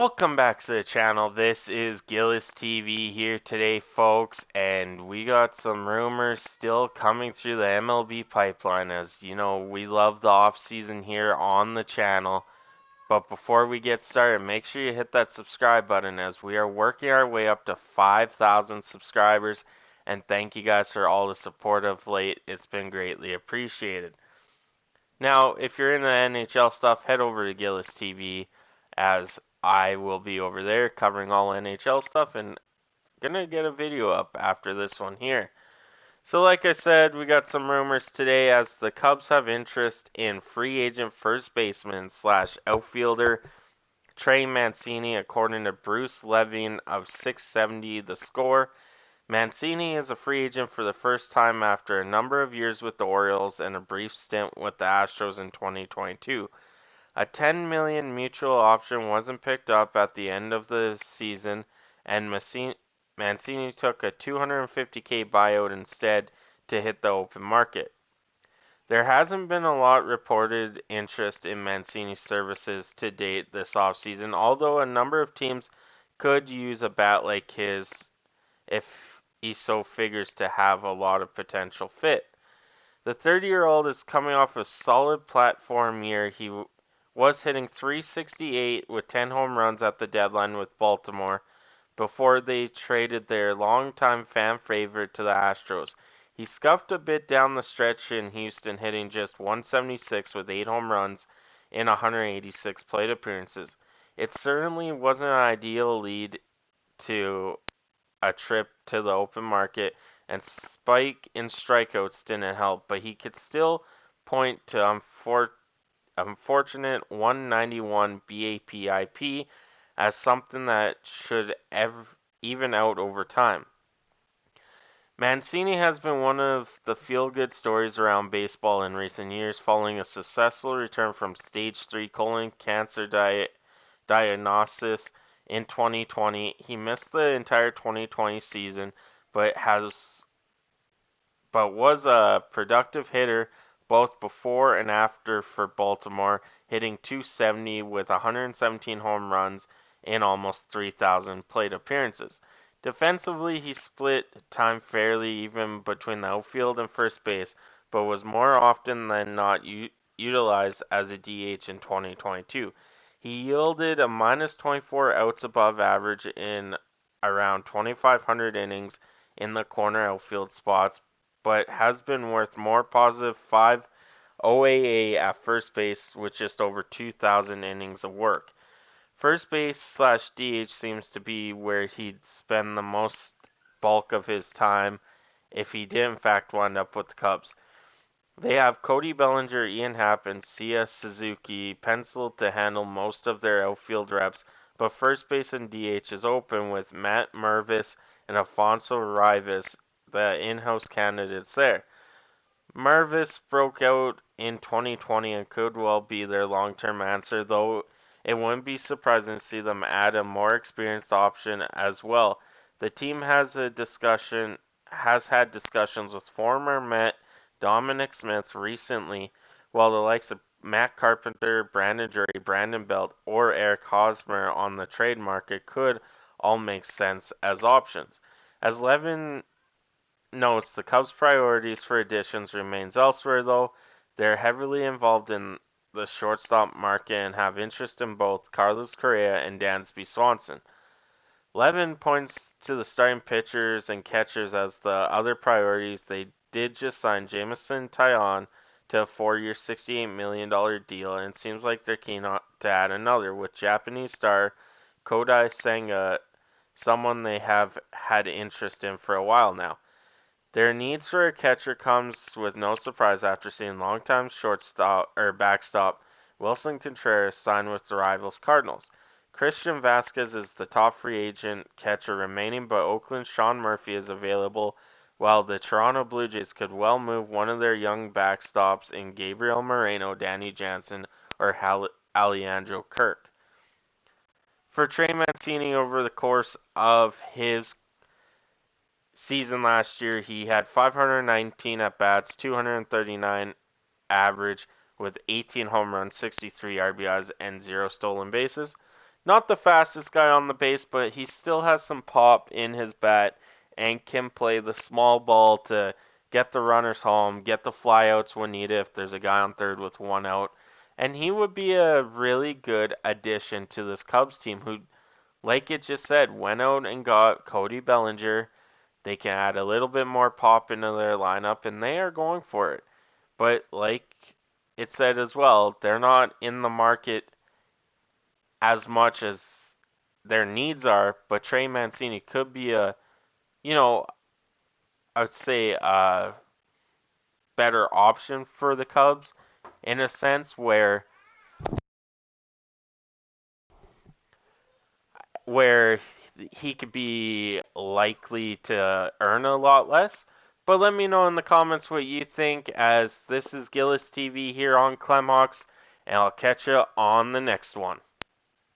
Welcome back to the channel. This is Gillis TV here today, folks, and we got some rumors still coming through the MLB pipeline. As you know, we love the off season here on the channel. But before we get started, make sure you hit that subscribe button as we are working our way up to 5,000 subscribers. And thank you guys for all the support of late. It's been greatly appreciated. Now, if you're into NHL stuff, head over to Gillis TV as I will be over there covering all NHL stuff and gonna get a video up after this one here. So like I said, we got some rumors today as the Cubs have interest in free agent first baseman slash outfielder Trey Mancini, according to Bruce Levine of 670 The Score. Mancini is a free agent for the first time after a number of years with the Orioles and a brief stint with the Astros in 2022. A $10 million mutual option wasn't picked up at the end of the season, and Mancini took a $250K buyout instead to hit the open market. There hasn't been a lot reported interest in Mancini's services to date this offseason, although a number of teams could use a bat like his if he so figures to have a lot of potential fit. The 30-year-old is coming off a solid platform year. He was hitting .368 with 10 home runs at the deadline with Baltimore before they traded their longtime fan favorite to the Astros. He scuffed a bit down the stretch in Houston, hitting just .176 with 8 home runs in 186 plate appearances. It certainly wasn't an ideal lead to a trip to the open market, and spike in strikeouts didn't help, but he could still point to unfortunate 191 BAPIP as something that should even out over time. Mancini has been one of the feel-good stories around baseball in recent years, following a successful return from stage 3 colon cancer diagnosis in 2020. He missed the entire 2020 season, but was a productive hitter both before and after for Baltimore, hitting .270 with 117 home runs in almost 3,000 plate appearances. Defensively, he split time fairly even between the outfield and first base, but was more often than not utilized as a DH in 2022. He yielded a -24 outs above average in around 2,500 innings in the corner outfield spots, but has been worth more positive 5 OAA at first base with just over 2,000 innings of work. First base slash DH seems to be where he'd spend the most bulk of his time if he did in fact wind up with the Cubs. They have Cody Bellinger, Ian Happ, and Sia Suzuki penciled to handle most of their outfield reps, but first base and DH is open with Matt Mervis and Afonso Rivas, the in-house candidates there. Mervis broke out in 2020 and could well be their long-term answer, though it wouldn't be surprising to see them add a more experienced option as well. The team has had discussions with former Met Dominic Smith recently, while the likes of Matt Carpenter, Brandon Drury, Brandon Belt, or Eric Hosmer on the trade market could all make sense as options. As Levin notes, the Cubs' priorities for additions remains elsewhere, though. They're heavily involved in the shortstop market and have interest in both Carlos Correa and Dansby Swanson. Levin points to the starting pitchers and catchers as the other priorities. They did just sign Jameson Taillon to a 4-year, $68 million deal, and it seems like they're keen to add another, with Japanese star Kodai Senga, someone they have had interest in for a while now. Their needs for a catcher comes with no surprise after seeing longtime backstop Wilson Contreras sign with the rivals Cardinals. Christian Vasquez is the top free agent catcher remaining, but Oakland's Sean Murphy is available, while the Toronto Blue Jays could well move one of their young backstops in Gabriel Moreno, Danny Jansen, or Alejandro Kirk. For Trey Mancini, over the course of his season last year, he had 519 at bats, 239 average with 18 home runs, 63 RBIs, and 0 stolen bases. not the fastest guy on the base, but he still has some pop in his bat and can play the small ball to get the runners home, get the flyouts when needed if there's a guy on third with one out. And he would be a really good addition to this Cubs team who, like it just said, went out and got Cody Bellinger. They can add a little bit more pop into their lineup, and they are going for it. But like it said as well, they're not in the market as much as their needs are, but Trey Mancini could be a, you know, I would say a better option for the Cubs in a sense where he could be likely to earn a lot less. But let me know in the comments what you think, as this is Gillis TV here on Clemhawks, and I'll catch you on the next one.